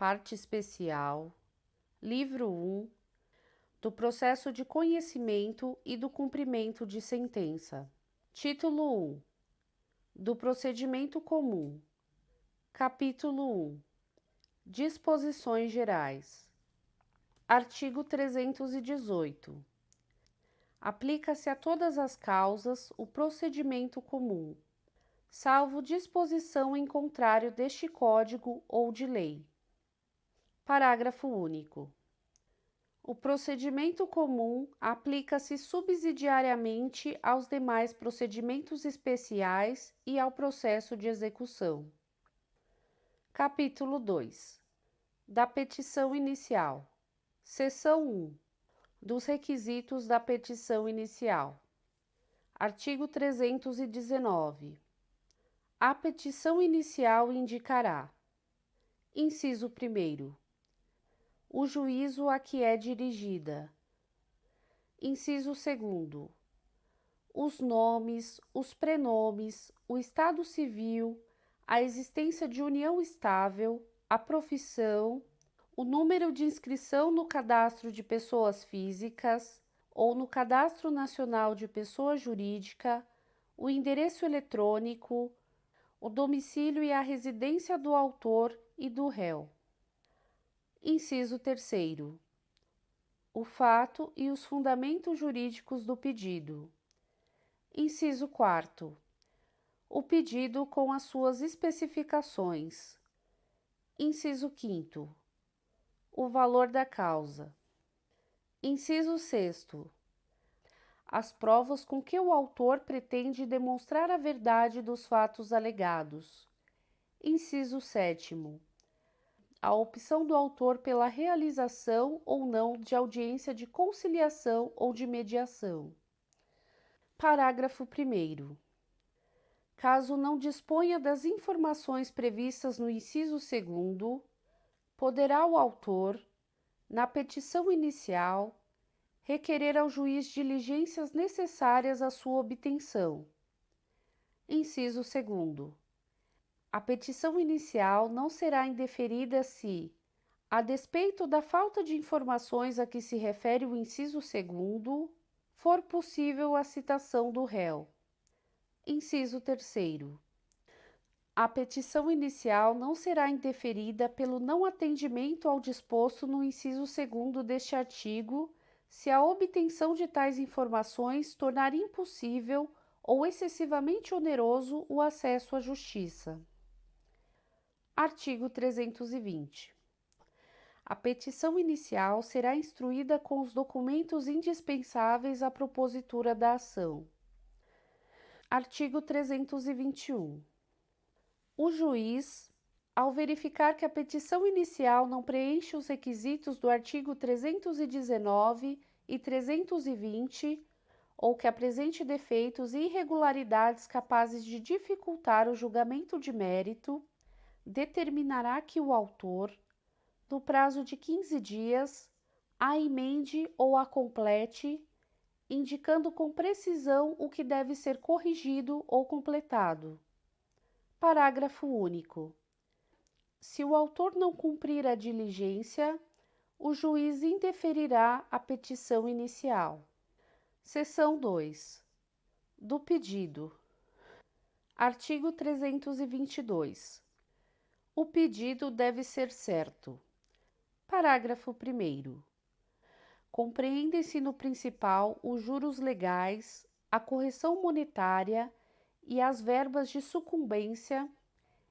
Parte especial, livro 1, do processo de conhecimento e do cumprimento de sentença. Título 1, do procedimento comum. Capítulo 1, disposições gerais. Artigo 318. Aplica-se a todas as causas o procedimento comum, salvo disposição em contrário deste Código ou de lei. Parágrafo único. O procedimento comum aplica-se subsidiariamente aos demais procedimentos especiais e ao processo de execução. Capítulo 2. Da petição inicial. Seção 1. Dos requisitos da petição inicial. Artigo 319. A petição inicial indicará: inciso 1º, o juízo a que é dirigida. Inciso 2º, os nomes, os prenomes, o estado civil, a existência de união estável, a profissão, o número de inscrição no cadastro de pessoas físicas ou no Cadastro Nacional de Pessoa Jurídica, o endereço eletrônico, o domicílio e a residência do autor e do réu. Inciso 3º. O fato e os fundamentos jurídicos do pedido. Inciso 4º. O pedido com as suas especificações. Inciso 5º. O valor da causa. Inciso 6º. As provas com que o autor pretende demonstrar a verdade dos fatos alegados. Inciso 7º. A opção do autor pela realização ou não de audiência de conciliação ou de mediação. Parágrafo 1º. Caso não disponha das informações previstas no inciso 2º, poderá o autor, na petição inicial, requerer ao juiz diligências necessárias à sua obtenção. Inciso 2º. A petição inicial não será indeferida se, a despeito da falta de informações a que se refere o inciso 2º, for possível a citação do réu. Inciso 3º. A petição inicial não será indeferida pelo não atendimento ao disposto no inciso 2º deste artigo, se a obtenção de tais informações tornar impossível ou excessivamente oneroso o acesso à justiça. Artigo 320. A petição inicial será instruída com os documentos indispensáveis à propositura da ação. Artigo 321. O juiz, ao verificar que a petição inicial não preenche os requisitos do artigo 319 e 320, ou que apresente defeitos e irregularidades capazes de dificultar o julgamento de mérito, determinará que o autor, no prazo de 15 dias, a emende ou a complete, indicando com precisão o que deve ser corrigido ou completado. Parágrafo único. Se o autor não cumprir a diligência, o juiz indeferirá a petição inicial. Seção 2. Do pedido. Artigo 322. O pedido deve ser certo. Parágrafo 1º. Compreendem-se no principal os juros legais, a correção monetária e as verbas de sucumbência,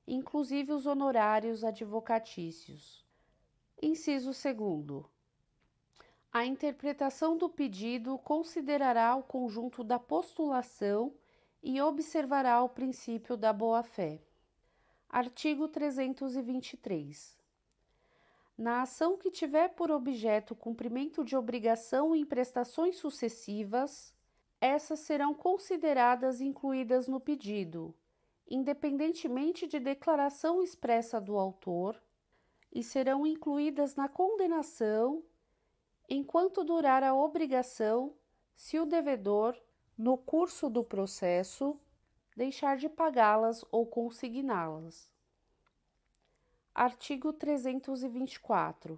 inclusive os honorários advocatícios. Inciso 2º. A interpretação do pedido considerará o conjunto da postulação e observará o princípio da boa-fé. Artigo 323. Na ação que tiver por objeto o cumprimento de obrigação em prestações sucessivas, essas serão consideradas incluídas no pedido, independentemente de declaração expressa do autor, e serão incluídas na condenação enquanto durar a obrigação, se o devedor, no curso do processo, deixar de pagá-las ou consigná-las. Artigo 324.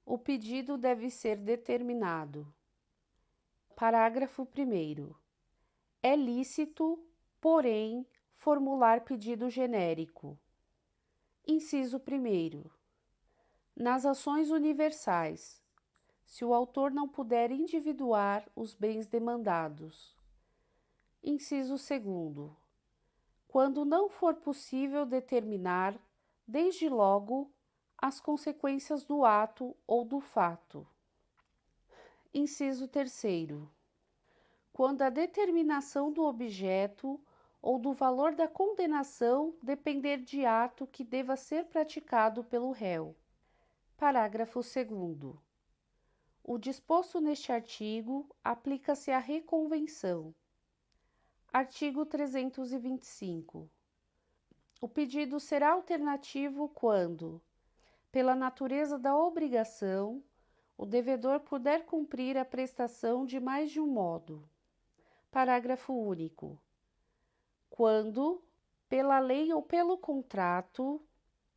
O pedido deve ser determinado. Parágrafo 1º. É lícito, porém, formular pedido genérico. Inciso 1º. Nas ações universais, se o autor não puder individuar os bens demandados. Inciso 2º. Quando não for possível determinar, desde logo, as consequências do ato ou do fato. Inciso 3º. Quando a determinação do objeto ou do valor da condenação depender de ato que deva ser praticado pelo réu. Parágrafo 2º. O disposto neste artigo aplica-se à reconvenção. Artigo 325. O pedido será alternativo quando, pela natureza da obrigação, o devedor puder cumprir a prestação de mais de um modo. Parágrafo único. Quando, pela lei ou pelo contrato,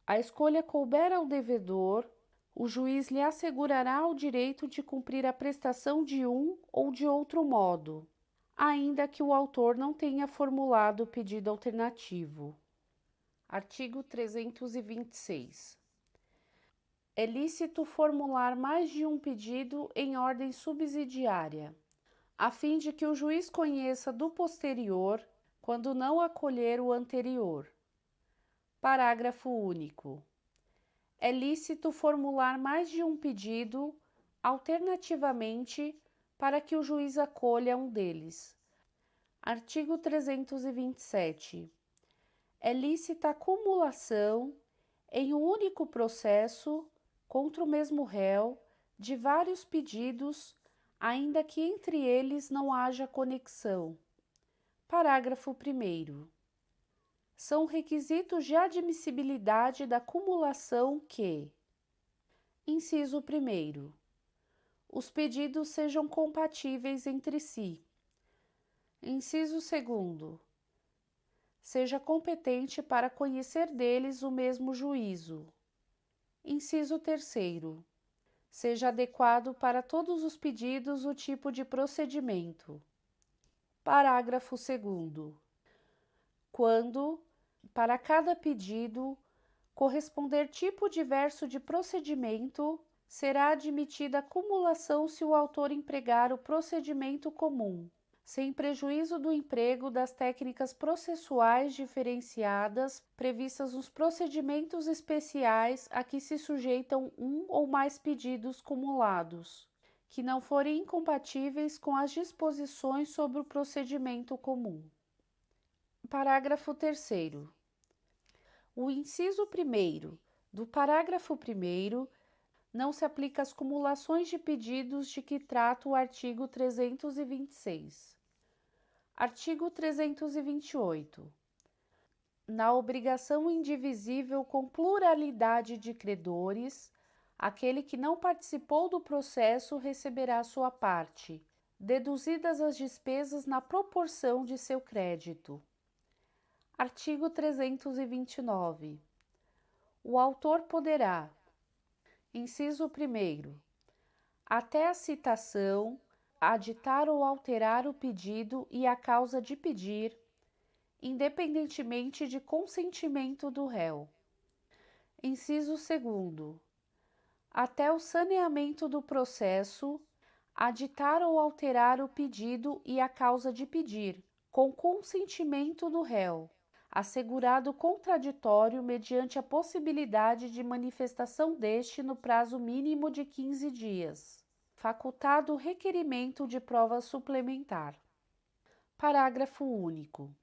a escolha couber ao devedor, o juiz lhe assegurará o direito de cumprir a prestação de um ou de outro modo, ainda que o autor não tenha formulado o pedido alternativo. Artigo 326. É lícito formular mais de um pedido em ordem subsidiária, a fim de que o juiz conheça do posterior, quando não acolher o anterior. Parágrafo único. É lícito formular mais de um pedido, alternativamente, para que o juiz acolha um deles. Artigo 327. É lícita a cumulação, em um único processo, contra o mesmo réu, de vários pedidos, ainda que entre eles não haja conexão. Parágrafo 1º. São requisitos de admissibilidade da cumulação que: Inciso 1º. Os pedidos sejam compatíveis entre si. Inciso 2º. Seja competente para conhecer deles o mesmo juízo. Inciso 3º. Seja adequado para todos os pedidos o tipo de procedimento. Parágrafo 2º. Quando, para cada pedido, corresponder tipo diverso de procedimento, será admitida a cumulação se o autor empregar o procedimento comum, sem prejuízo do emprego das técnicas processuais diferenciadas previstas nos procedimentos especiais a que se sujeitam um ou mais pedidos cumulados, que não forem incompatíveis com as disposições sobre o procedimento comum. Parágrafo 3º. O inciso 1º do parágrafo 1º não se aplica às cumulações de pedidos de que trata o artigo 326. Artigo 328. Na obrigação indivisível com pluralidade de credores, aquele que não participou do processo receberá sua parte, deduzidas as despesas na proporção de seu crédito. Artigo 329. O autor poderá: Inciso 1º. Até a citação, aditar ou alterar o pedido e a causa de pedir, independentemente de consentimento do réu. Inciso 2º. Até o saneamento do processo, aditar ou alterar o pedido e a causa de pedir, com consentimento do réu, assegurado contraditório mediante a possibilidade de manifestação deste no prazo mínimo de 15 dias. Facultado o requerimento de prova suplementar. Parágrafo único.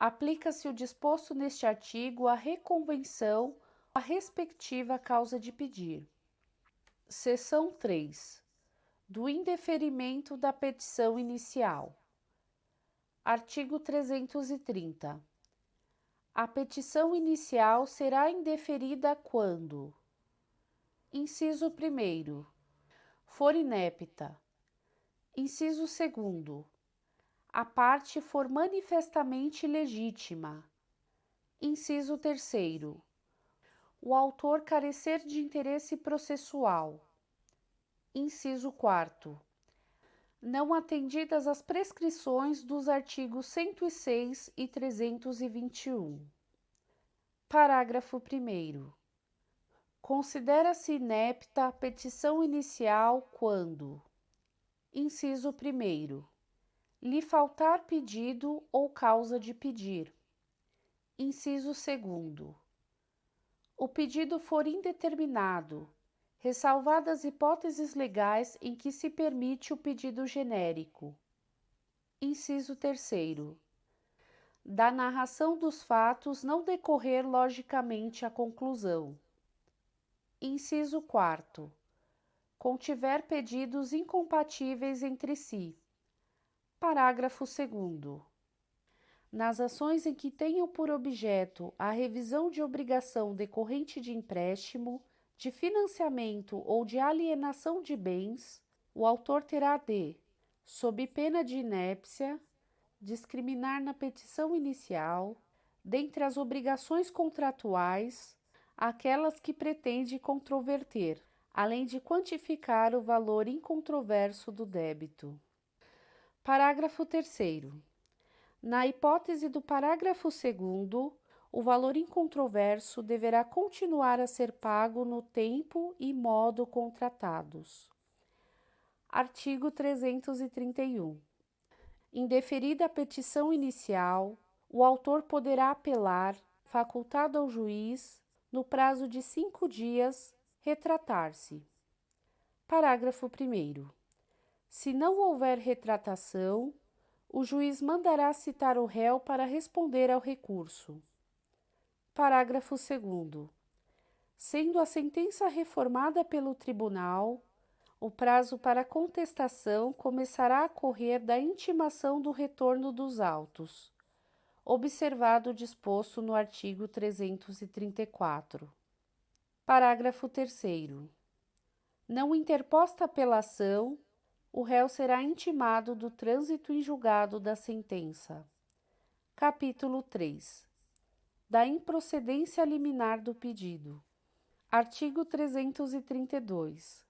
Aplica-se o disposto neste artigo à reconvenção, a respectiva causa de pedir. Seção 3. Do indeferimento da petição inicial. Artigo 330. A petição inicial será indeferida quando: Inciso 1º. For inepta. Inciso 2º. A parte for manifestamente legítima. Inciso 3º. o autor carecer de interesse processual. Inciso 4º. Não atendidas as prescrições dos artigos 106 e 321. Parágrafo 1º. Considera-se inepta a petição inicial quando: inciso 1º. Lhe faltar pedido ou causa de pedir. Inciso 2º. O pedido for indeterminado, ressalvadas hipóteses legais em que se permite o pedido genérico. Inciso 3º. Da narração dos fatos não decorrer logicamente a conclusão. Inciso 4º. Contiver pedidos incompatíveis entre si. Parágrafo 2º. Nas ações em que tenham por objeto a revisão de obrigação decorrente de empréstimo, de financiamento ou de alienação de bens, o autor terá de, sob pena de inépcia, discriminar na petição inicial, dentre as obrigações contratuais, aquelas que pretende controverter, além de quantificar o valor incontroverso do débito. Parágrafo 3º. Na hipótese do parágrafo 2º, o valor incontroverso deverá continuar a ser pago no tempo e modo contratados. Artigo 331. Indeferida a petição inicial, o autor poderá apelar, facultado ao juiz, no prazo de 5 dias, retratar-se. Parágrafo 1º. Se não houver retratação, o juiz mandará citar o réu para responder ao recurso. Parágrafo 2º. Sendo a sentença reformada pelo tribunal, o prazo para contestação começará a correr da intimação do retorno dos autos, observado o disposto no artigo 334. Parágrafo 3º. Não interposta apelação, o réu será intimado do trânsito em julgado da sentença. Capítulo 3. Da improcedência liminar do pedido. Artigo 332.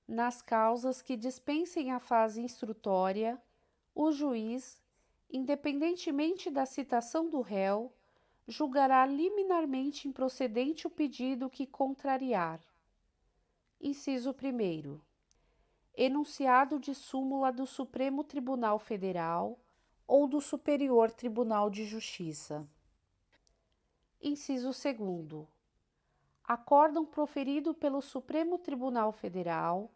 Nas causas que dispensem a fase instrutória, o juiz, independentemente da citação do réu, julgará liminarmente improcedente o pedido que contrariar. Inciso 1º. Enunciado de súmula do Supremo Tribunal Federal ou do Superior Tribunal de Justiça. Inciso 2º. Acórdão proferido pelo Supremo Tribunal Federal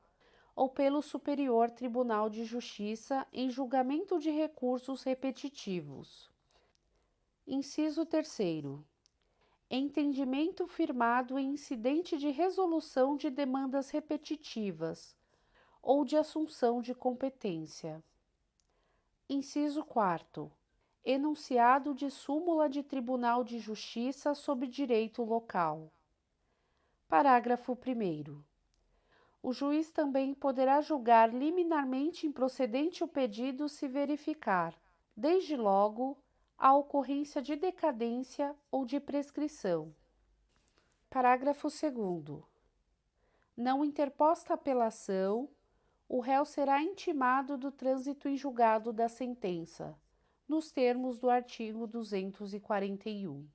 ou pelo Superior Tribunal de Justiça em julgamento de recursos repetitivos. Inciso 3º. Entendimento firmado em incidente de resolução de demandas repetitivas ou de assunção de competência. Inciso 4º. Enunciado de súmula de Tribunal de Justiça sob direito local. Parágrafo 1º. O juiz também poderá julgar liminarmente improcedente o pedido se verificar, desde logo, a ocorrência de decadência ou de prescrição. Parágrafo 2º. Não interposta apelação, o réu será intimado do trânsito em julgado da sentença, nos termos do artigo 241.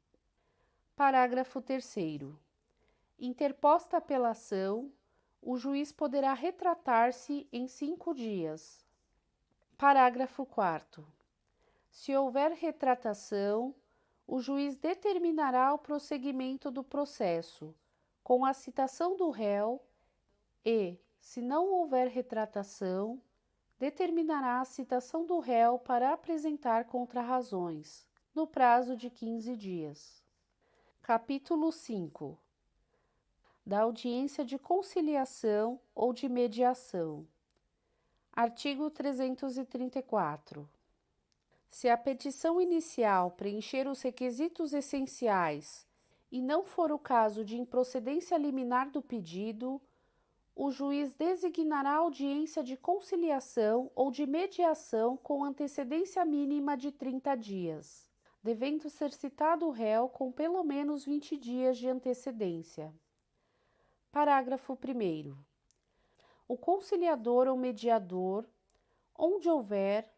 Parágrafo 3º. Interposta apelação, o juiz poderá retratar-se em 5 dias. Parágrafo 4º. Se houver retratação, o juiz determinará o prosseguimento do processo, com a citação do réu e, se não houver retratação, determinará a citação do réu para apresentar contrarrazões, no prazo de 15 dias. Capítulo 5. Da audiência de conciliação ou de mediação. Artigo 334. Se a petição inicial preencher os requisitos essenciais e não for o caso de improcedência liminar do pedido, o juiz designará audiência de conciliação ou de mediação com antecedência mínima de 30 dias. devendo ser citado o réu com pelo menos 20 dias de antecedência. Parágrafo 1º. O conciliador ou mediador, onde houver,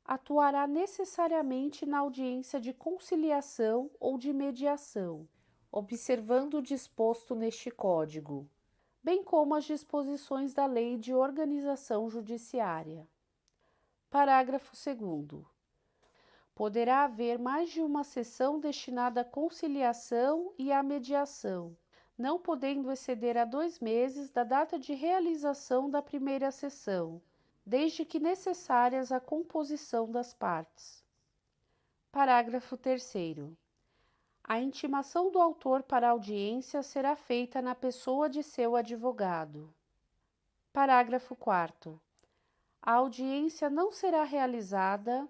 atuará necessariamente na audiência de conciliação ou de mediação, observando o disposto neste Código, bem como as disposições da Lei de Organização Judiciária. Parágrafo 2º. Poderá haver mais de uma sessão destinada à conciliação e à mediação, não podendo exceder a 2 meses da data de realização da primeira sessão, desde que necessárias à composição das partes. Parágrafo 3º. A intimação do autor para a audiência será feita na pessoa de seu advogado. Parágrafo 4º. A audiência não será realizada,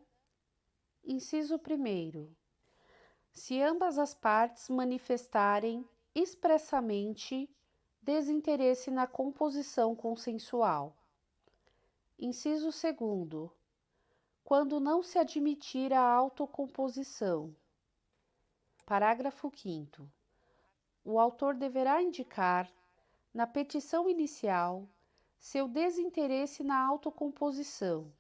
inciso 1º, se ambas as partes manifestarem expressamente desinteresse na composição consensual. Inciso 2º, quando não se admitir a autocomposição. Parágrafo 5º. O autor deverá indicar, na petição inicial, seu desinteresse na autocomposição,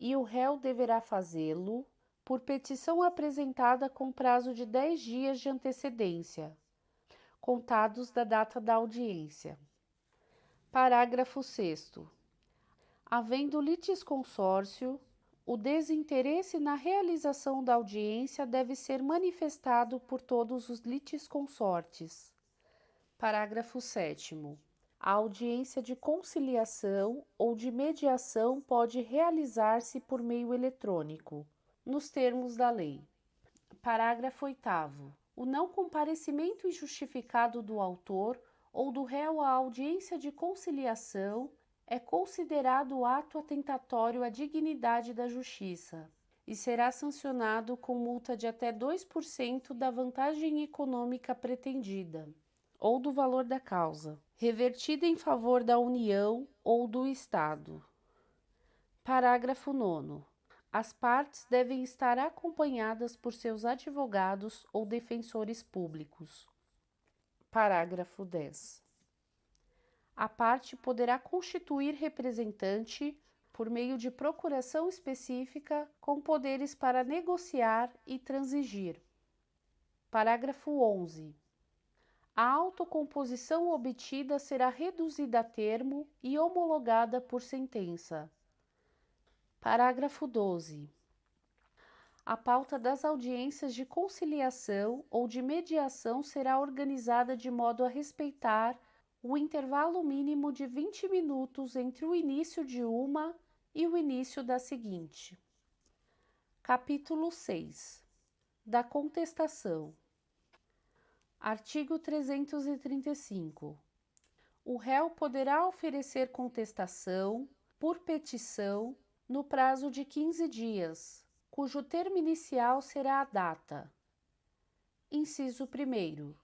e o réu deverá fazê-lo por petição apresentada com prazo de 10 dias de antecedência, contados da data da audiência. Parágrafo 6º. Havendo litisconsórcio, o desinteresse na realização da audiência deve ser manifestado por todos os litisconsortes. Parágrafo 7º. A audiência de conciliação ou de mediação pode realizar-se por meio eletrônico, nos termos da lei. Parágrafo 8º. O não comparecimento injustificado do autor ou do réu à audiência de conciliação é considerado ato atentatório à dignidade da justiça e será sancionado com multa de até 2% da vantagem econômica pretendida ou do valor da causa, revertida em favor da União ou do Estado. Parágrafo 9º. As partes devem estar acompanhadas por seus advogados ou defensores públicos. Parágrafo 10º. A parte poderá constituir representante por meio de procuração específica com poderes para negociar e transigir. Parágrafo 11º. A autocomposição obtida será reduzida a termo e homologada por sentença. Parágrafo 12º. A pauta das audiências de conciliação ou de mediação será organizada de modo a respeitar o intervalo mínimo de 20 minutos entre o início de uma e o início da seguinte. Capítulo 6. Da contestação. Artigo 335. O réu poderá oferecer contestação, por petição, no prazo de 15 dias, cujo termo inicial será a data. Inciso 1º.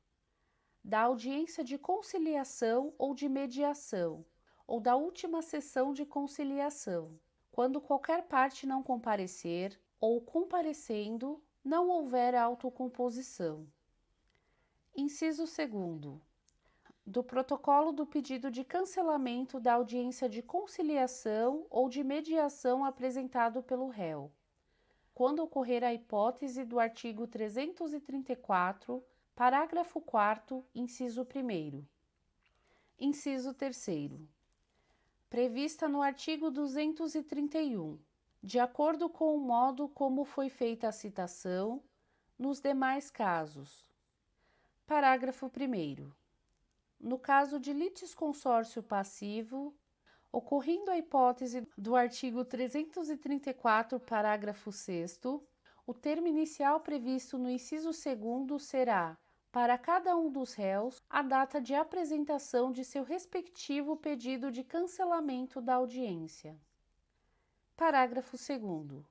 Da audiência de conciliação ou de mediação, ou da última sessão de conciliação, quando qualquer parte não comparecer, ou comparecendo, não houver autocomposição. Inciso 2º. Do protocolo do pedido de cancelamento da audiência de conciliação ou de mediação apresentado pelo réu, quando ocorrer a hipótese do artigo 334, parágrafo 4º, inciso 1º. Inciso 3º. Prevista no artigo 231, de acordo com o modo como foi feita a citação, nos demais casos. Parágrafo 1º. No caso de litisconsórcio passivo, ocorrendo a hipótese do artigo 334, parágrafo 6º, o termo inicial previsto no inciso 2º será, para cada um dos réus, a data de apresentação de seu respectivo pedido de cancelamento da audiência. Parágrafo 2º.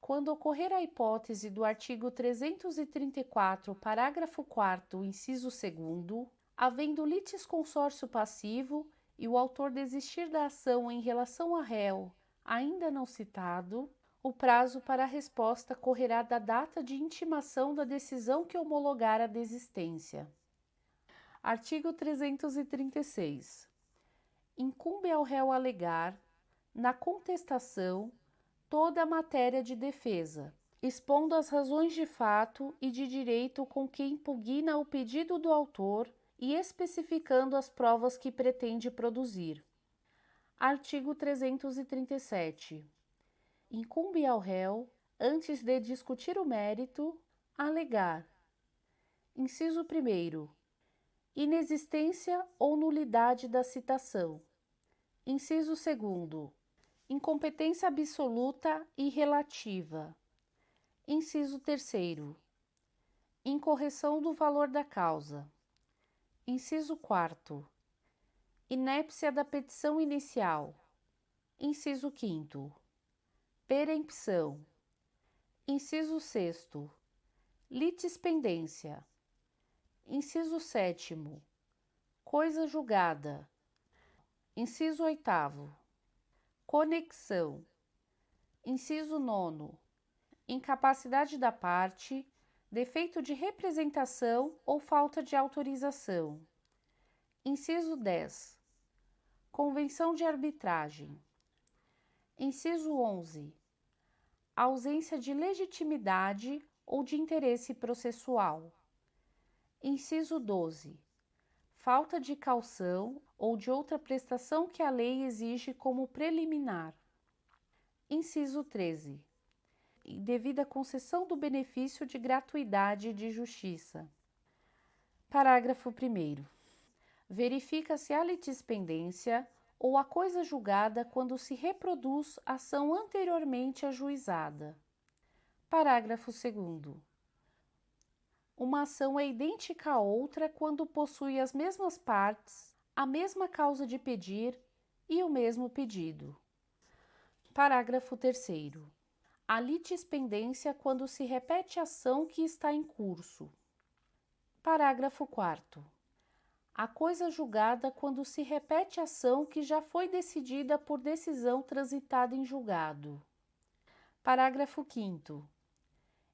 Quando ocorrer a hipótese do artigo 334, parágrafo 4º, inciso 2º, havendo litisconsórcio passivo e o autor desistir da ação em relação a réu ainda não citado, O prazo para a resposta correrá da data de intimação da decisão que homologar a desistência. Artigo 336. Incumbe ao réu alegar, na contestação, toda a matéria de defesa, expondo as razões de fato e de direito com que impugna o pedido do autor e especificando as provas que pretende produzir. Artigo 337. Incumbe ao réu, antes de discutir o mérito, alegar: inciso 1º, inexistência ou nulidade da citação. Inciso 2º, incompetência absoluta e relativa. Inciso 3º, incorreção do valor da causa. Inciso 4º, inépcia da petição inicial. Inciso 5º, perempção. Inciso 6º, litispendência. Inciso 7º, coisa julgada. Inciso 8º, conexão. Inciso 9º, incapacidade da parte, defeito de representação ou falta de autorização. Inciso 10, convenção de arbitragem. Inciso 11, ausência de legitimidade ou de interesse processual. Inciso 12, falta de caução ou de outra prestação que a lei exige como preliminar. Inciso 13, devida concessão do benefício de gratuidade de justiça. Parágrafo 1º. Verifica-se a litispendência ou a coisa julgada quando se reproduz ação anteriormente ajuizada. Parágrafo 2º. Uma ação é idêntica a outra quando possui as mesmas partes, a mesma causa de pedir e o mesmo pedido. Parágrafo 3º. A litispendência quando se repete a ação que está em curso. Parágrafo 4º. A coisa julgada quando se repete a ação que já foi decidida por decisão transitada em julgado. Parágrafo 5º.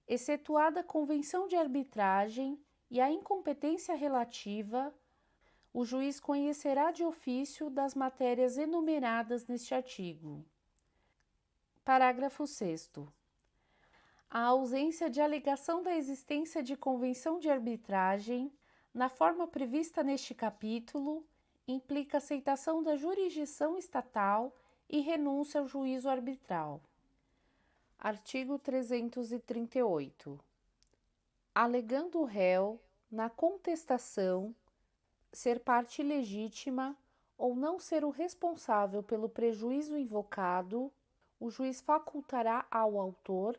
Excetuada a convenção de arbitragem e a incompetência relativa, o juiz conhecerá de ofício das matérias enumeradas neste artigo. Parágrafo 6º. A ausência de alegação da existência de convenção de arbitragem, na forma prevista neste capítulo, implica aceitação da jurisdição estatal e renúncia ao juízo arbitral. Artigo 338. Alegando o réu, na contestação, ser parte legítima ou não ser o responsável pelo prejuízo invocado, o juiz facultará ao autor,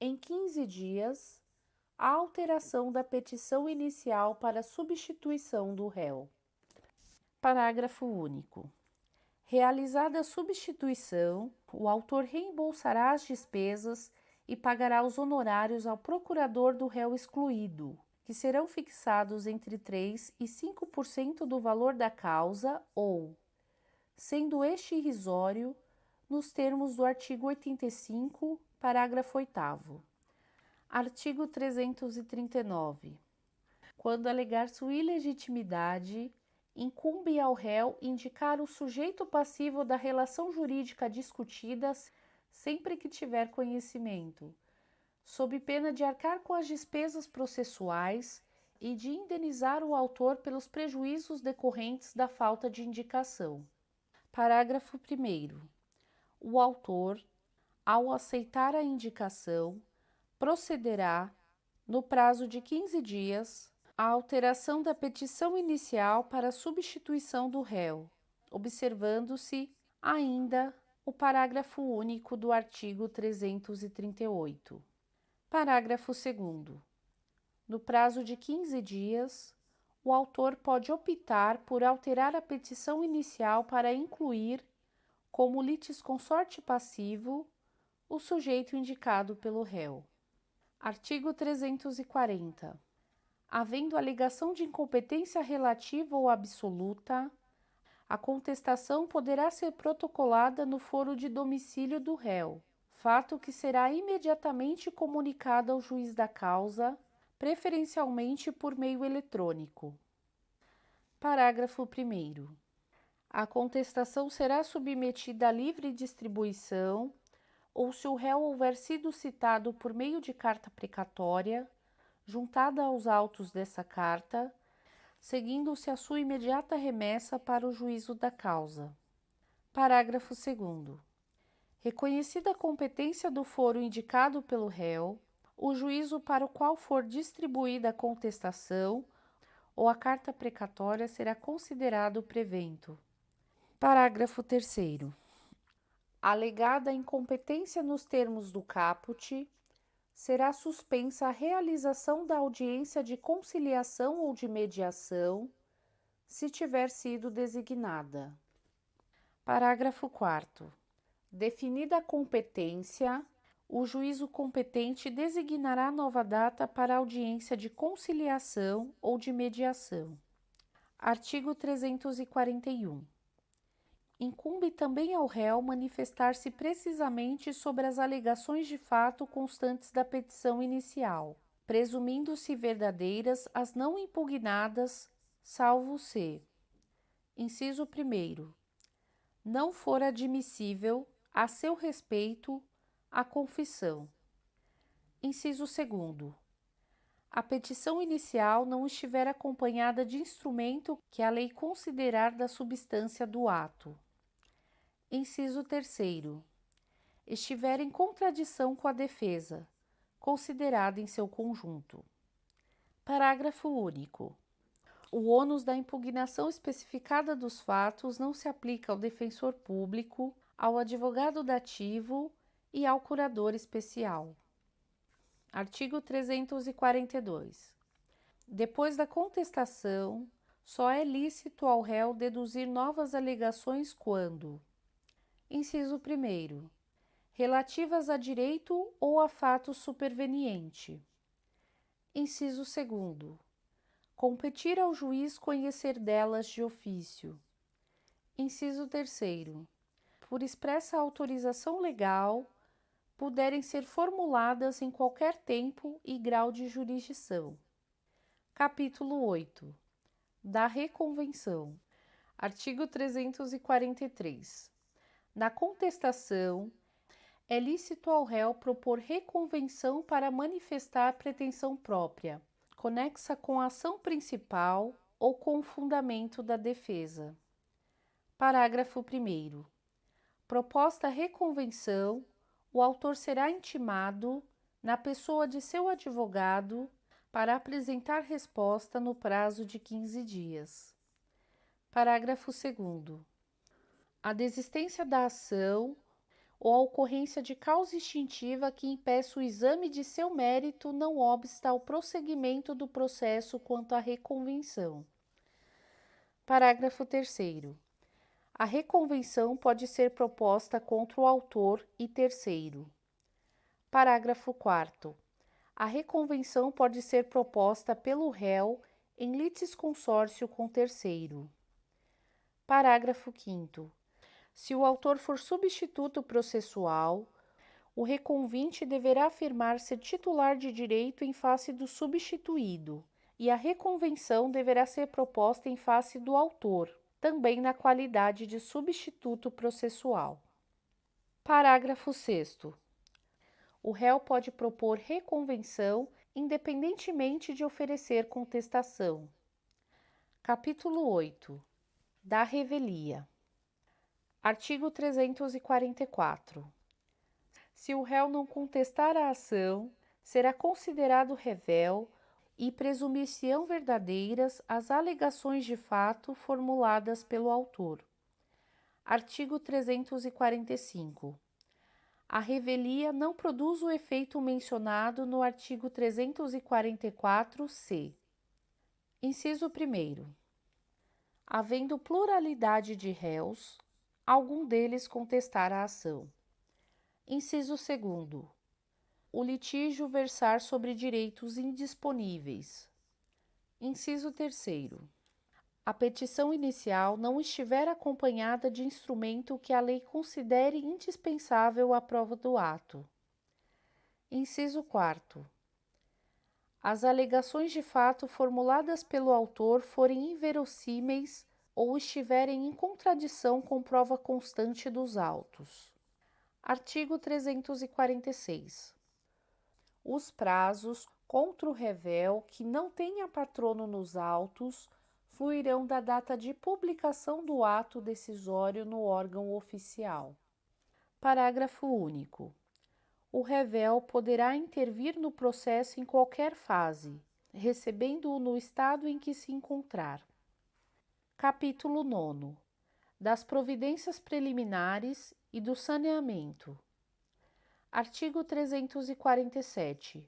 em 15 dias, a alteração da petição inicial para substituição do réu. Parágrafo único. Realizada a substituição, o autor reembolsará as despesas e pagará os honorários ao procurador do réu excluído, que serão fixados entre 3% e 5% do valor da causa ou, sendo este irrisório, nos termos do artigo 85, parágrafo 8º. Artigo 339. Quando alegar sua ilegitimidade, incumbe ao réu indicar o sujeito passivo da relação jurídica discutida sempre que tiver conhecimento, sob pena de arcar com as despesas processuais e de indenizar o autor pelos prejuízos decorrentes da falta de indicação. Parágrafo 1º. O autor, ao aceitar a indicação, procederá, no prazo de 15 dias, à alteração da petição inicial para a substituição do réu, observando-se ainda o parágrafo único do artigo 338. Parágrafo 2º. No prazo de 15 dias, o autor pode optar por alterar a petição inicial para incluir, como litisconsorte passivo, o sujeito indicado pelo réu. Artigo 340. Havendo alegação de incompetência relativa ou absoluta, a contestação poderá ser protocolada no foro de domicílio do réu, fato que será imediatamente comunicado ao juiz da causa, preferencialmente por meio eletrônico. Parágrafo 1º. A contestação será submetida à livre distribuição ou se o réu houver sido citado por meio de carta precatória, juntada aos autos dessa carta, seguindo-se a sua imediata remessa para o juízo da causa. Parágrafo 2º. Reconhecida a competência do foro indicado pelo réu, o juízo para o qual for distribuída a contestação ou a carta precatória será considerado prevento. Parágrafo 3º. Alegada a incompetência nos termos do caput, será suspensa a realização da audiência de conciliação ou de mediação, se tiver sido designada. Parágrafo 4º. Definida a competência, o juízo competente designará nova data para audiência de conciliação ou de mediação. Artigo 341. Incumbe também ao réu manifestar-se precisamente sobre as alegações de fato constantes da petição inicial, presumindo-se verdadeiras as não impugnadas, salvo se: inciso 1º, não for admissível, a seu respeito, a confissão. Inciso 2º, a petição inicial não estiver acompanhada de instrumento que a lei considerar da substância do ato. Inciso 3º, estiver em contradição com a defesa, considerada em seu conjunto. Parágrafo único. O ônus da impugnação especificada dos fatos não se aplica ao defensor público, ao advogado dativo e ao curador especial. Artigo 342. Depois da contestação, só é lícito ao réu deduzir novas alegações quando: inciso 1º, relativas a direito ou a fato superveniente. Inciso 2º, competir ao juiz conhecer delas de ofício. Inciso 3º, por expressa autorização legal, puderem ser formuladas em qualquer tempo e grau de jurisdição. Capítulo 8. Da reconvenção. Artigo 343. Na contestação, é lícito ao réu propor reconvenção para manifestar pretensão própria, conexa com a ação principal ou com o fundamento da defesa. Parágrafo 1º. Proposta a reconvenção, o autor será intimado, na pessoa de seu advogado, para apresentar resposta no prazo de 15 dias. Parágrafo 2º. A desistência da ação ou a ocorrência de causa instintiva que impeça o exame de seu mérito não obsta ao prosseguimento do processo quanto à reconvenção. Parágrafo 3º. A reconvenção pode ser proposta contra o autor e terceiro. Parágrafo 4º. A reconvenção pode ser proposta pelo réu em litisconsórcio com terceiro. Parágrafo 5º. Se o autor for substituto processual, o reconvinte deverá afirmar ser titular de direito em face do substituído, e a reconvenção deverá ser proposta em face do autor, também na qualidade de substituto processual. Parágrafo 6º. O réu pode propor reconvenção independentemente de oferecer contestação. Capítulo 8. Da revelia. Artigo 344. Se o réu não contestar a ação, será considerado revel e presumir-se-ão verdadeiras as alegações de fato formuladas pelo autor. Artigo 345. A revelia não produz o efeito mencionado no artigo 344-C. Inciso 1º. Havendo pluralidade de réus, algum deles contestar a ação. Inciso 2º. O litígio versar sobre direitos indisponíveis. Inciso 3º. a petição inicial não estiver acompanhada de instrumento que a lei considere indispensável à prova do ato. Inciso 4º. As alegações de fato formuladas pelo autor forem inverossímeis ou estiverem em contradição com prova constante dos autos. Artigo 346. Os prazos contra o réu que não tenha patrono nos autos fluirão da data de publicação do ato decisório no órgão oficial. Parágrafo único. O réu poderá intervir no processo em qualquer fase, recebendo-o no estado em que se encontrar. Capítulo 9. Das providências preliminares e do saneamento. Artigo 347.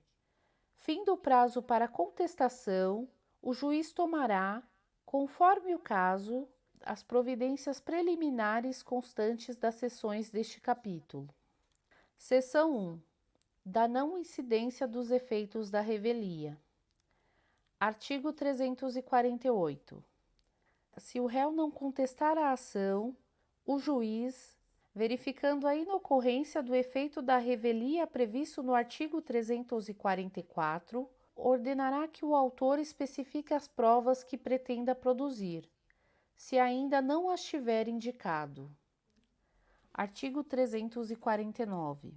Fim do prazo para contestação, o juiz tomará, conforme o caso, as providências preliminares constantes das seções deste capítulo. Seção 1. Da não incidência dos efeitos da revelia. Artigo 348. Se o réu não contestar a ação, o juiz, verificando a inocorrência do efeito da revelia previsto no artigo 344, ordenará que o autor especifique as provas que pretenda produzir, se ainda não as tiver indicado. Artigo 349.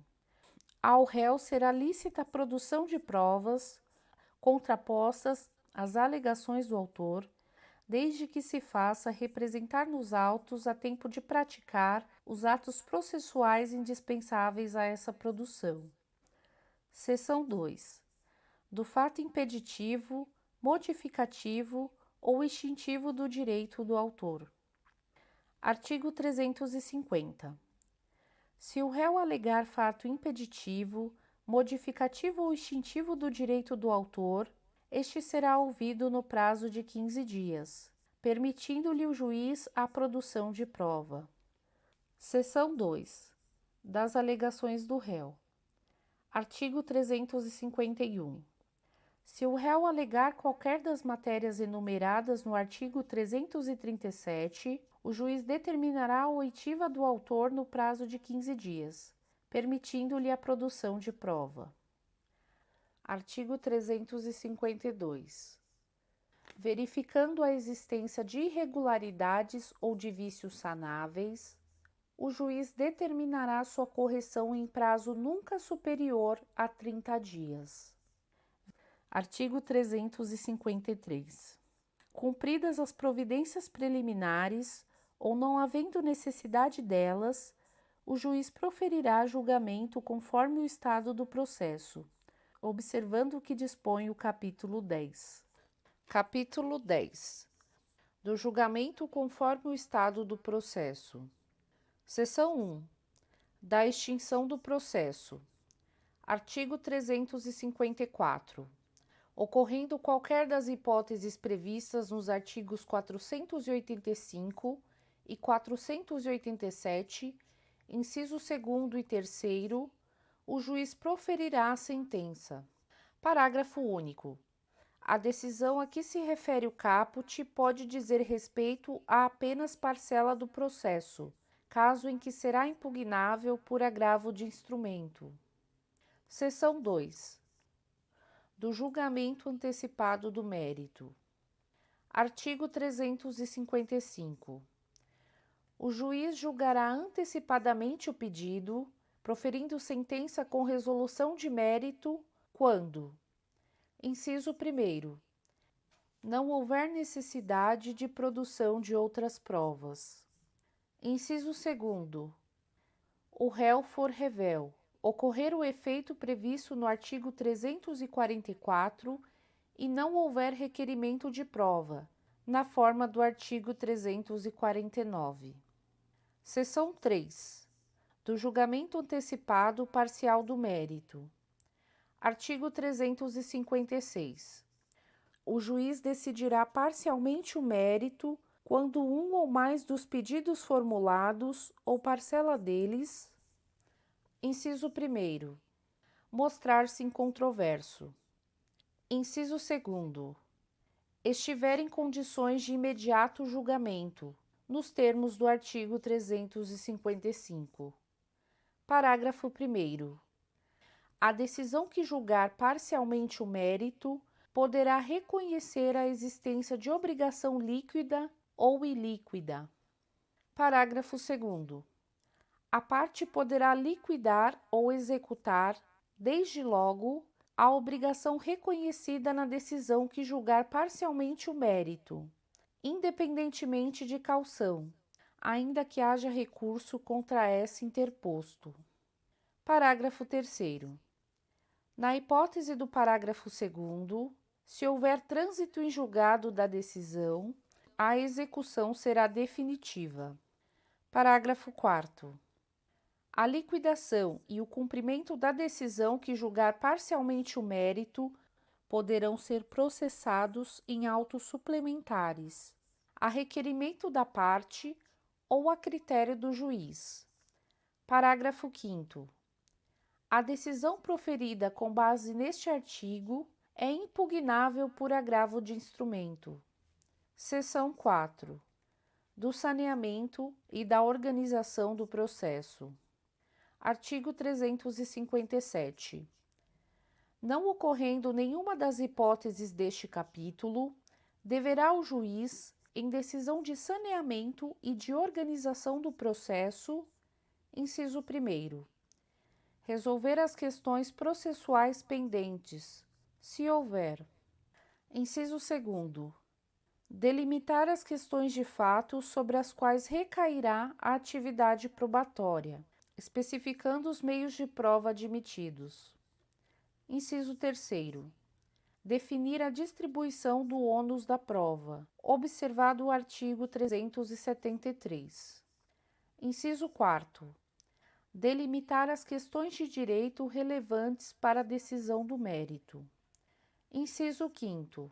Ao réu será lícita a produção de provas contrapostas às alegações do autor, desde que se faça representar nos autos a tempo de praticar os atos processuais indispensáveis a essa produção. Seção 2. Do fato impeditivo, modificativo ou extintivo do direito do autor. Artigo 350. Se o réu alegar fato impeditivo, modificativo ou extintivo do direito do autor, este será ouvido no prazo de 15 dias, permitindo-lhe o juiz a produção de prova. Seção 2. Das alegações do réu. Artigo 351. Se o réu alegar qualquer das matérias enumeradas no artigo 337, o juiz determinará a oitiva do autor no prazo de 15 dias, permitindo-lhe a produção de prova. Artigo 352. Verificando a existência de irregularidades ou de vícios sanáveis, o juiz determinará sua correção em prazo nunca superior a 30 dias. Artigo 353. Cumpridas as providências preliminares, ou não havendo necessidade delas, o juiz proferirá julgamento conforme o estado do processo, observando o que dispõe o capítulo 10. Capítulo 10. Do julgamento conforme o estado do processo. Seção 1. Da extinção do processo. Artigo 354. Ocorrendo qualquer das hipóteses previstas nos artigos 485 e 487, inciso 2º e 3º, o juiz proferirá a sentença. Parágrafo único. A decisão a que se refere o caput pode dizer respeito a apenas parcela do processo, caso em que será impugnável por agravo de instrumento. Seção 2. Do julgamento antecipado do mérito. Artigo 355. O juiz julgará antecipadamente o pedido, proferindo sentença com resolução de mérito, quando: inciso 1º. Não houver necessidade de produção de outras provas. Inciso 2º. O réu for revel, ocorrer o efeito previsto no artigo 344 e não houver requerimento de prova, na forma do artigo 349. Seção 3. Do julgamento antecipado parcial do mérito. Artigo 356. O juiz decidirá parcialmente o mérito quando um ou mais dos pedidos formulados ou parcela deles: inciso 1º. Mostrar-se incontroverso. Inciso 2º. estiver em condições de imediato julgamento, nos termos do artigo 355. Parágrafo 1º. A decisão que julgar parcialmente o mérito poderá reconhecer a existência de obrigação líquida ou ilíquida. Parágrafo 2º. A parte poderá liquidar ou executar, desde logo, a obrigação reconhecida na decisão que julgar parcialmente o mérito, independentemente de caução, ainda que haja recurso contra essa interposto. Parágrafo 3º. Na hipótese do parágrafo 2º, se houver trânsito em julgado da decisão, a execução será definitiva. Parágrafo 4º. A liquidação e o cumprimento da decisão que julgar parcialmente o mérito poderão ser processados em autos suplementares, a requerimento da parte ou a critério do juiz. Parágrafo 5º. A decisão proferida com base neste artigo é impugnável por agravo de instrumento. Seção 4. Do saneamento e da organização do processo. Artigo 357. Não ocorrendo nenhuma das hipóteses deste capítulo, deverá o juiz, em decisão de saneamento e de organização do processo, inciso 1º, resolver as questões processuais pendentes, se houver. Inciso 2º, delimitar as questões de fato sobre as quais recairá a atividade probatória, especificando os meios de prova admitidos. Inciso 3º, definir a distribuição do ônus da prova, observado o artigo 373. Inciso 4º, delimitar as questões de direito relevantes para a decisão do mérito. Inciso 5º,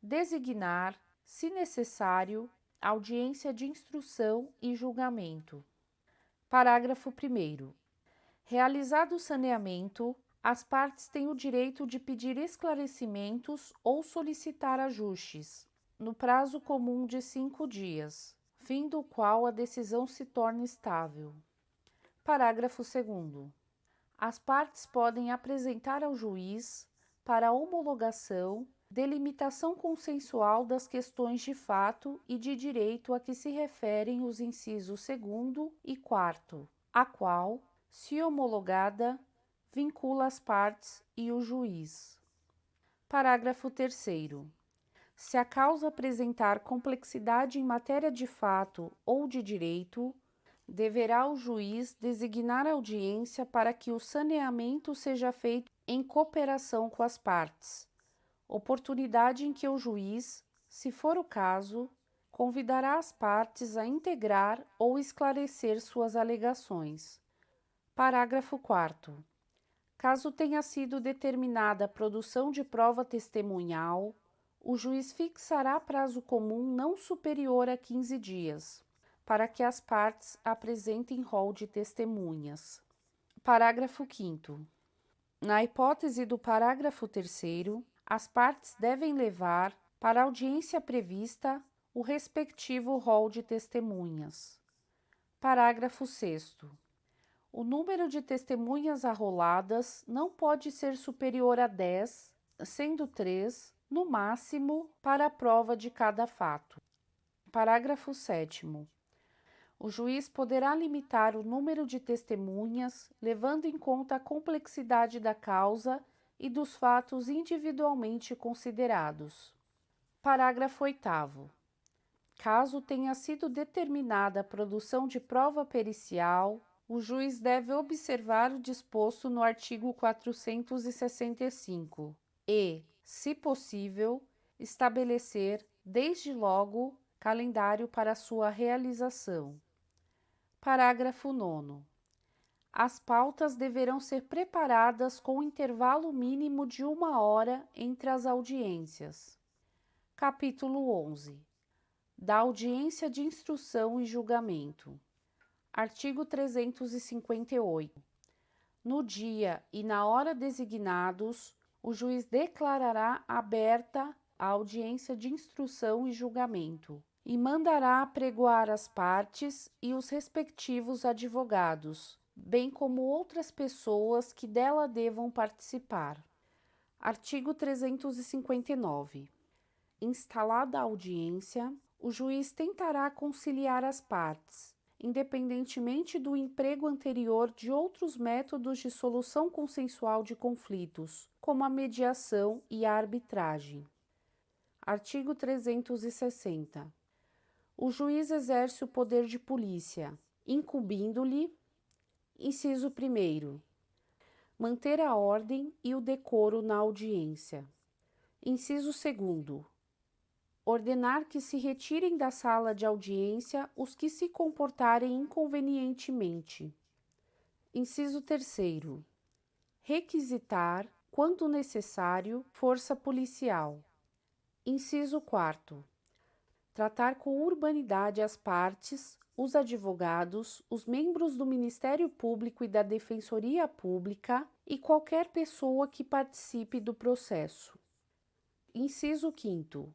designar, se necessário, audiência de instrução e julgamento. Parágrafo 1º. Realizado o saneamento, as partes têm o direito de pedir esclarecimentos ou solicitar ajustes, no prazo comum de 5 dias, fim do qual a decisão se torna estável. Parágrafo 2º. As partes podem apresentar ao juiz, para homologação, delimitação consensual das questões de fato e de direito a que se referem os incisos 2º e 4º, a qual, se homologada, vincula as partes e o juiz. Parágrafo 3º. Se a causa apresentar complexidade em matéria de fato ou de direito, deverá o juiz designar audiência para que o saneamento seja feito em cooperação com as partes, oportunidade em que o juiz, se for o caso, convidará as partes a integrar ou esclarecer suas alegações. Parágrafo 4º. Caso tenha sido determinada a produção de prova testemunhal, o juiz fixará prazo comum não superior a 15 dias, para que as partes apresentem rol de testemunhas. Parágrafo 5º. Na hipótese do parágrafo 3º, as partes devem levar, para a audiência prevista, o respectivo rol de testemunhas. Parágrafo 6º. O número de testemunhas arroladas não pode ser superior a 10, sendo 3, no máximo, para a prova de cada fato. Parágrafo 7º. O juiz poderá limitar o número de testemunhas, levando em conta a complexidade da causa e dos fatos individualmente considerados. Parágrafo 8º. Caso tenha sido determinada a produção de prova pericial, o juiz deve observar o disposto no artigo 465 e, se possível, estabelecer, desde logo, calendário para sua realização. Parágrafo 9º. As pautas deverão ser preparadas com intervalo mínimo de 1 hora entre as audiências. Capítulo 11. Da audiência de instrução e julgamento. Artigo 358. No dia e na hora designados, o juiz declarará aberta a audiência de instrução e julgamento, e mandará apregoar as partes e os respectivos advogados, bem como outras pessoas que dela devam participar. Artigo 359. Instalada a audiência, o juiz tentará conciliar as partes, independentemente do emprego anterior de outros métodos de solução consensual de conflitos, como a mediação e a arbitragem. Artigo 360. O juiz exerce o poder de polícia, incumbindo-lhe: inciso 1º, manter a ordem e o decoro na audiência. Inciso 2º, ordenar que se retirem da sala de audiência os que se comportarem inconvenientemente. Inciso 3º, requisitar, quando necessário, força policial. Inciso 4º, tratar com urbanidade as partes, os advogados, os membros do Ministério Público e da Defensoria Pública e qualquer pessoa que participe do processo. Inciso 5º,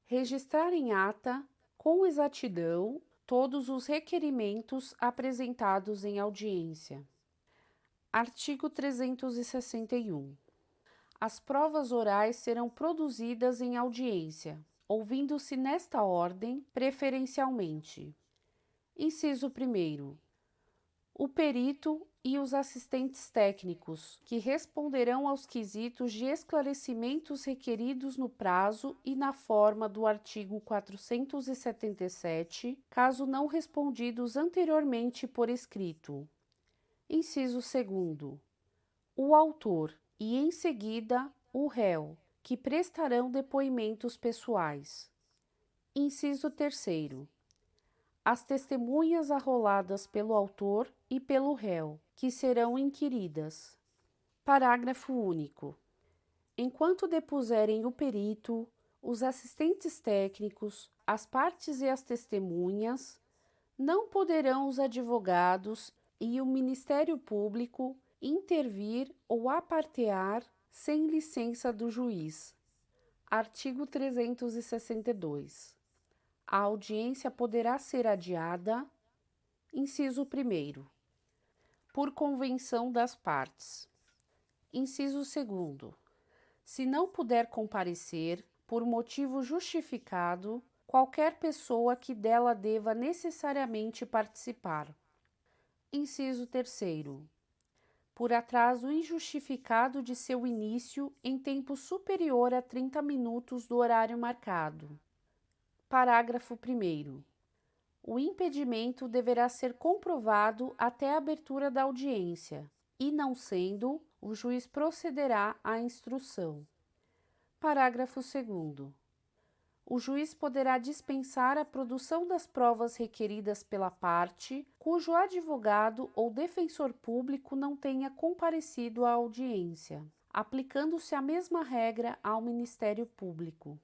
registrar em ata, com exatidão, todos os requerimentos apresentados em audiência. Artigo 361. As provas orais serão produzidas em audiência, ouvindo-se nesta ordem, preferencialmente. Inciso 1º. O perito e os assistentes técnicos, que responderão aos quesitos de esclarecimentos requeridos no prazo e na forma do artigo 477, caso não respondidos anteriormente por escrito. Inciso 2º. O autor e, em seguida, o réu, que prestarão depoimentos pessoais. Inciso 3º. As testemunhas arroladas pelo autor e pelo réu, que serão inquiridas. Parágrafo único. Enquanto depuserem o perito, os assistentes técnicos, as partes e as testemunhas, não poderão os advogados e o Ministério Público intervir ou apartear sem licença do juiz. Artigo 362. A audiência poderá ser adiada, inciso 1º, por convenção das partes. Inciso 2º. Se não puder comparecer, por motivo justificado, qualquer pessoa que dela deva necessariamente participar. Inciso 3º. Por atraso injustificado de seu início em tempo superior a 30 minutos do horário marcado. Parágrafo 1º. O impedimento deverá ser comprovado até a abertura da audiência e, não sendo, o juiz procederá à instrução. Parágrafo 2º. O juiz poderá dispensar a produção das provas requeridas pela parte cujo advogado ou defensor público não tenha comparecido à audiência, aplicando-se a mesma regra ao Ministério Público.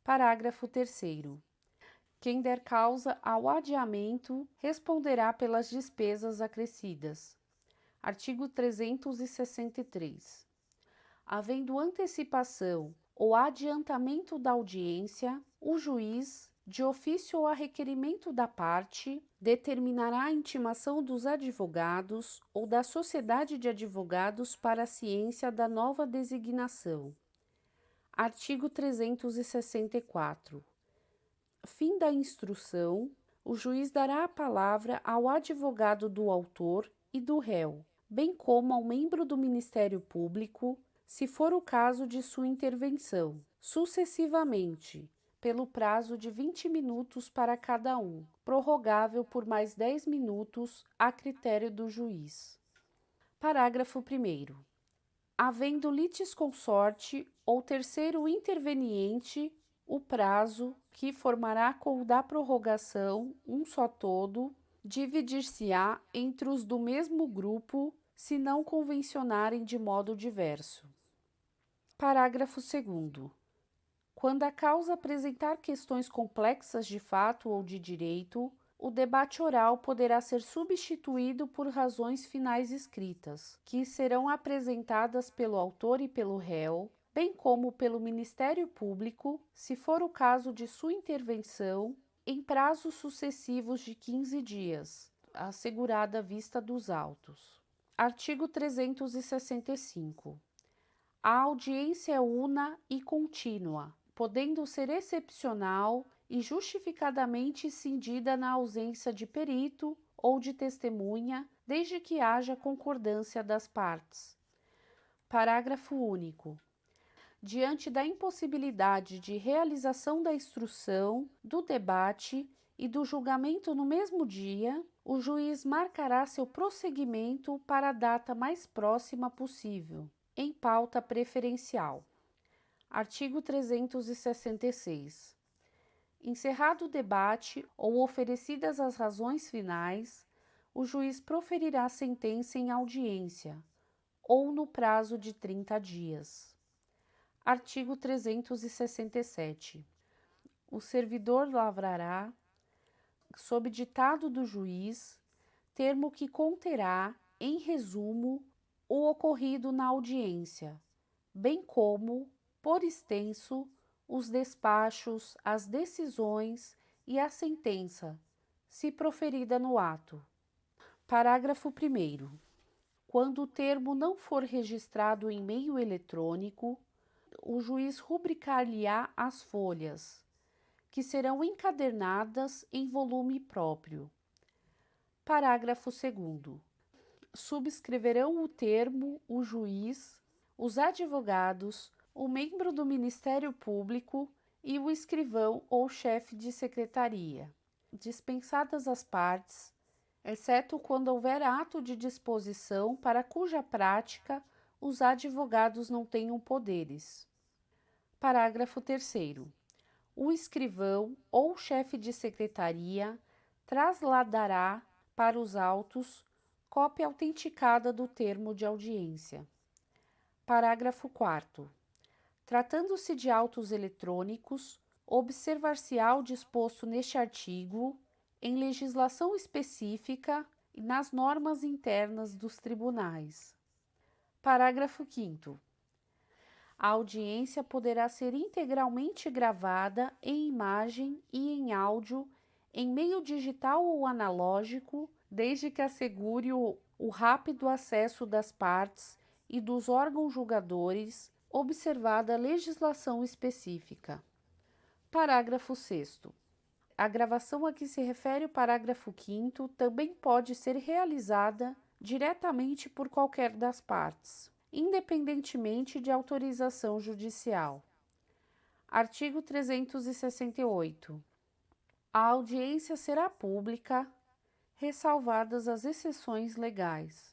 Parágrafo 3º. Quem der causa ao adiamento responderá pelas despesas acrescidas. Artigo 363. Havendo antecipação ou adiantamento da audiência, o juiz, de ofício ou a requerimento da parte, determinará a intimação dos advogados ou da sociedade de advogados para a ciência da nova designação. Artigo 364. Fim da instrução, o juiz dará a palavra ao advogado do autor e do réu, bem como ao membro do Ministério Público, se for o caso de sua intervenção, sucessivamente, pelo prazo de 20 minutos para cada um, prorrogável por mais 10 minutos a critério do juiz. Parágrafo 1º. Havendo litisconsorte ou terceiro interveniente, o prazo, que formará com o da prorrogação um só todo, dividir-se-á entre os do mesmo grupo, se não convencionarem de modo diverso. Parágrafo 2º. Quando a causa apresentar questões complexas de fato ou de direito, o debate oral poderá ser substituído por razões finais escritas, que serão apresentadas pelo autor e pelo réu, bem como pelo Ministério Público, se for o caso de sua intervenção, em prazos sucessivos de 15 dias, assegurada a vista dos autos. Artigo 365. A audiência é una e contínua, podendo ser excepcional e justificadamente cindida na ausência de perito ou de testemunha, desde que haja concordância das partes. Parágrafo único. Diante da impossibilidade de realização da instrução, do debate e do julgamento no mesmo dia, o juiz marcará seu prosseguimento para a data mais próxima possível, em pauta preferencial. Artigo 366. Encerrado o debate ou oferecidas as razões finais, o juiz proferirá sentença em audiência, ou no prazo de 30 dias. Artigo 367. O servidor lavrará, sob ditado do juiz, termo que conterá, em resumo, o ocorrido na audiência, bem como, por extenso, os despachos, as decisões e a sentença, se proferida no ato. Parágrafo 1º. Quando o termo não for registrado em meio eletrônico, o juiz rubricar-lhe-á as folhas, que serão encadernadas em volume próprio. Parágrafo 2º. Subscreverão o termo o juiz, os advogados, o membro do Ministério Público e o escrivão ou chefe de secretaria, dispensadas as partes, exceto quando houver ato de disposição para cuja prática os advogados não tenham poderes. Parágrafo 3º. O escrivão ou chefe de secretaria trasladará para os autos cópia autenticada do termo de audiência. Parágrafo 4º. Tratando-se de autos eletrônicos, observar-se-á o disposto neste artigo em legislação específica e nas normas internas dos tribunais. Parágrafo 5º. A audiência poderá ser integralmente gravada em imagem e em áudio em meio digital ou analógico, desde que assegure o rápido acesso das partes e dos órgãos julgadores, observada a legislação específica. Parágrafo 6º. A gravação a que se refere o parágrafo 5º também pode ser realizada diretamente por qualquer das partes, independentemente de autorização judicial. Artigo 368. A audiência será pública, ressalvadas as exceções legais.